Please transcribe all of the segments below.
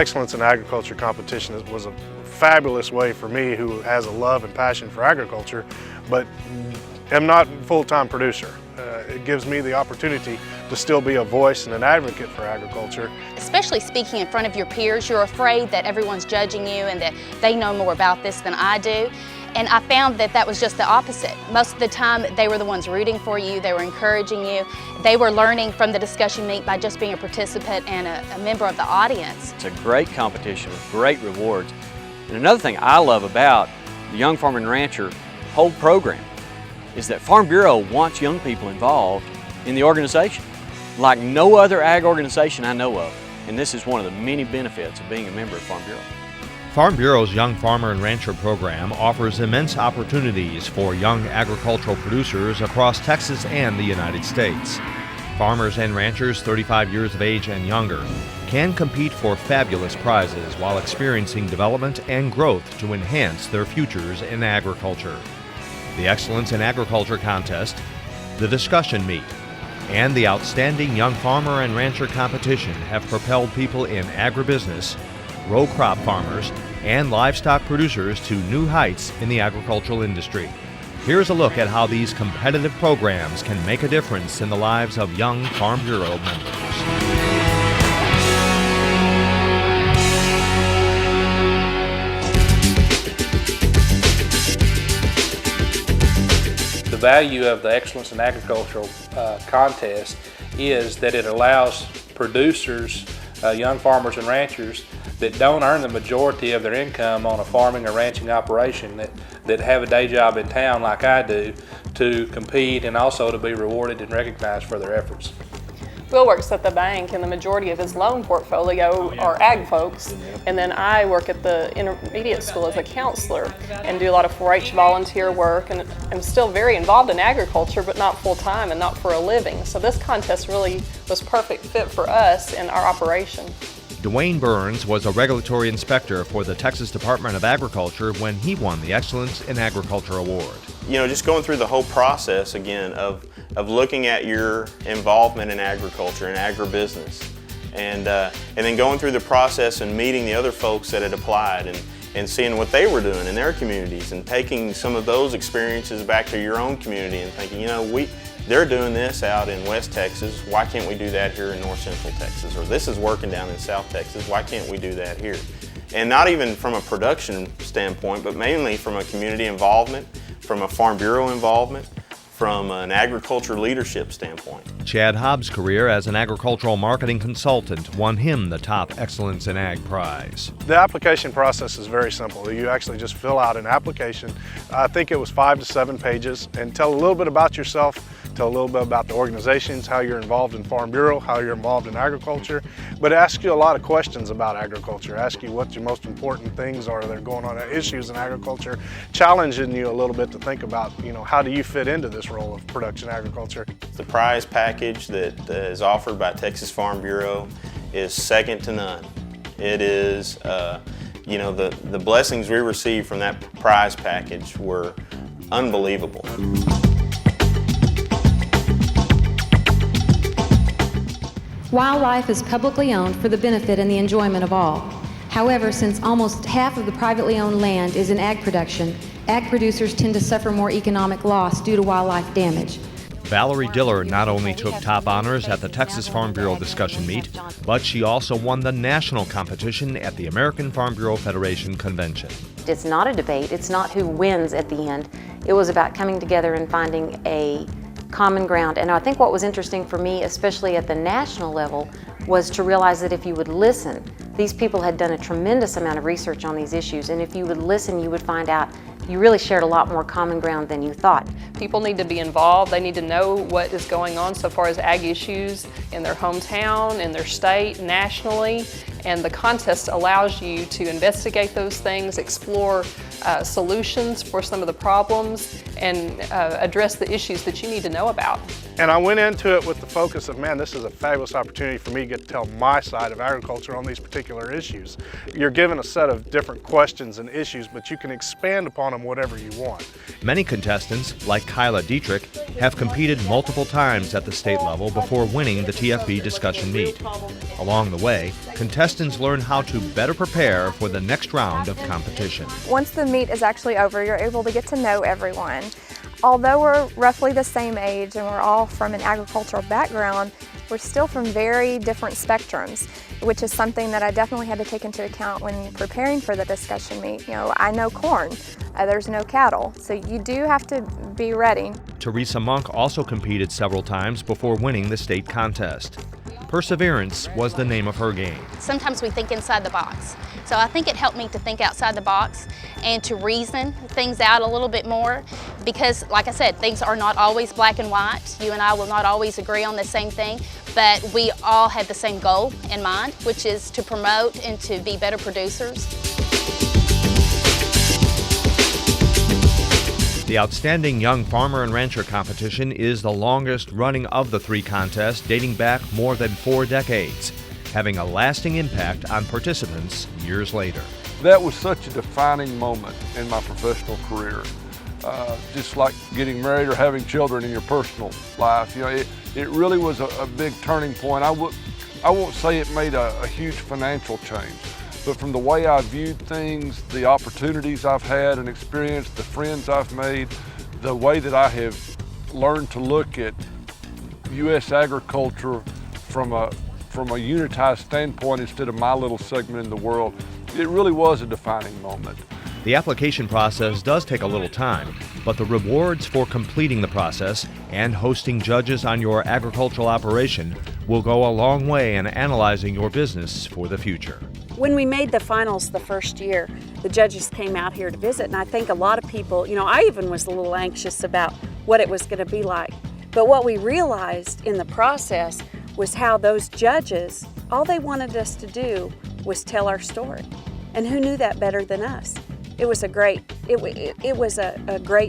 Excellence in Agriculture competition was a fabulous way for me, who has a love and passion for agriculture, but am not a full-time producer. It gives me the opportunity to still be a voice and an advocate for agriculture. Especially speaking in front of your peers, you're afraid that everyone's judging you and that they know more about this than I do. And I found that that was just the opposite. Most of the time, they were the ones rooting for you, they were encouraging you, they were learning from the discussion meet by just being a participant and a member of the audience. It's a great competition with great rewards. And another thing I love about the Young Farmer and Rancher whole program is that Farm Bureau wants young people involved in the organization like no other ag organization I know of. And this is one of the many benefits of being a member of Farm Bureau. Farm Bureau's Young Farmer and Rancher program offers immense opportunities for young agricultural producers across Texas and the United States. Farmers and ranchers 35 years of age and younger can compete for fabulous prizes while experiencing development and growth to enhance their futures in agriculture. The Excellence in Agriculture contest, the discussion meet, and the Outstanding Young Farmer and Rancher competition have propelled people in agribusiness, row crop farmers, and livestock producers to new heights in the agricultural industry. Here's a look at how these competitive programs can make a difference in the lives of young Farm Bureau members. The value of the Excellence in Agricultural contest is that it allows producers, young farmers and ranchers that don't earn the majority of their income on a farming or ranching operation, that have a day job in town like I do, to compete and also to be rewarded and recognized for their efforts. Will works at the bank, and the majority of his loan portfolio are ag folks. And then I work at the intermediate school as a counselor and do a lot of 4-H volunteer work, and I'm still very involved in agriculture, but not full-time and not for a living. So this contest really was perfect fit for us in our operation. Dwayne Burns was a regulatory inspector for the Texas Department of Agriculture when he won the Excellence in Agriculture Award. You know, just going through the whole process again of looking at your involvement in agriculture and agribusiness, and then going through the process and meeting the other folks that had applied and seeing what they were doing in their communities and taking some of those experiences back to your own community and thinking, you know, they're doing this out in West Texas, why can't we do that here in North Central Texas? Or this is working down in South Texas, why can't we do that here? And not even from a production standpoint, but mainly from a community involvement, from a Farm Bureau involvement, from an agriculture leadership standpoint. Chad Hobbs' career as an agricultural marketing consultant won him the top Excellence in Ag prize. The application process is very simple. You actually just fill out an application. I think it was 5 to 7 pages, and tell a little bit about yourself, tell a little bit about the organizations, how you're involved in Farm Bureau, how you're involved in agriculture, but ask you a lot of questions about agriculture, ask you what your most important things are that are going on, issues in agriculture, challenging you a little bit to think about, you know, how do you fit into this role of production agriculture. The prize package that is offered by Texas Farm Bureau is second to none. It is, you know, the blessings we received from that prize package were unbelievable. Wildlife is publicly owned for the benefit and the enjoyment of all. However, since almost half of the privately owned land is in ag production, ag producers tend to suffer more economic loss due to wildlife damage. Valerie Diller not only took top honors at the Texas Farm Bureau discussion meet, but she also won the national competition at the American Farm Bureau Federation convention. It's not a debate, it's not who wins at the end. It was about coming together and finding a common ground. And I think what was interesting for me, especially at the national level, was to realize that if you would listen, these people had done a tremendous amount of research on these issues, and if you would listen, you would find out you really shared a lot more common ground than you thought. People need to be involved. They need to know what is going on so far as ag issues in their hometown, in their state, nationally, and the contest allows you to investigate those things, explore solutions for some of the problems, and address the issues that you need to know about. And I went into it with the focus of, man, this is a fabulous opportunity for me to get to tell my side of agriculture on these particular issues. You're given a set of different questions and issues, but you can expand upon them whatever you want. Many contestants, like DIETERICH, have competed multiple times at the state level before winning the TFB discussion meet. Along the way, contestants learn how to better prepare for the next round of competition. Once the meet is actually over, you're able to get to know everyone. Although we're roughly the same age and we're all from an agricultural background, we're still from very different spectrums, which is something that I definitely had to take into account when preparing for the discussion meet. You know, I know corn, there's no cattle, so you do have to be ready. Teresa Monk also competed several times before winning the state contest. Perseverance was the name of her game. Sometimes we think inside the box. So I think it helped me to think outside the box and to reason things out a little bit more because, like I said, things are not always black and white. You and I will not always agree on the same thing, but we all had the same goal in mind, which is to promote and to be better producers. The Outstanding Young Farmer and Rancher competition is the longest running of the three contests, dating back more than 4 decades, having a lasting impact on participants years later. That was such a defining moment in my professional career. Just like getting married or having children in your personal life. You know, it really was a big turning point. I won't say it made a huge financial change, but from the way I viewed things, the opportunities I've had and experienced, the friends I've made, the way that I have learned to look at U.S. agriculture from a unitized standpoint instead of my little segment in the world, it really was a defining moment. The application process does take a little time, but the rewards for completing the process and hosting judges on your agricultural operation will go a long way in analyzing your business for the future. When we made the finals the first year, the judges came out here to visit, and I think a lot of people, you know, I even was a little anxious about what it was going to be like. But what we realized in the process was how those judges, all they wanted us to do was tell our story. And who knew that better than us? It was a great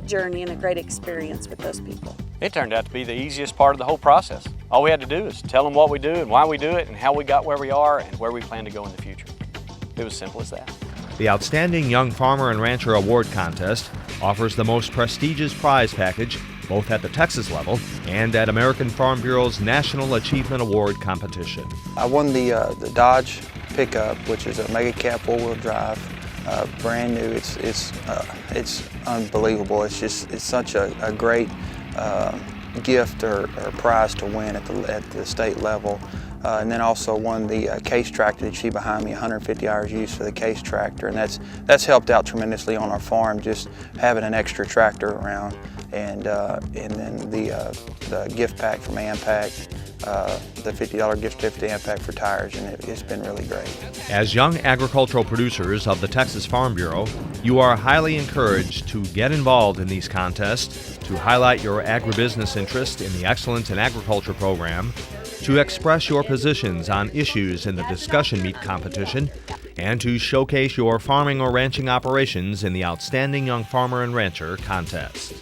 journey and a great experience with those people. It turned out to be the easiest part of the whole process. All we had to do is tell them what we do and why we do it and how we got where we are and where we plan to go in the future. It was simple as that. The Outstanding Young Farmer and Rancher Award Contest offers the most prestigious prize package both at the Texas level and at American Farm Bureau's National Achievement Award competition. I won the Dodge pickup, which is a mega cab 4-wheel drive, brand new. It's unbelievable. It's such a great gift or prize to win at the state level. And then also won the case tractor that you see behind me, 150 hours use for the case tractor, and that's helped out tremendously on our farm, just having an extra tractor around. And then the gift pack from AMPAC, the $50 gift certificate to AMPAC for tires, and it's been really great. As young agricultural producers of the Texas Farm Bureau, you are highly encouraged to get involved in these contests, to highlight your agribusiness interest in the Excellence in Agriculture program, to express your positions on issues in the discussion meet competition, and to showcase your farming or ranching operations in the Outstanding Young Farmer and Rancher contest.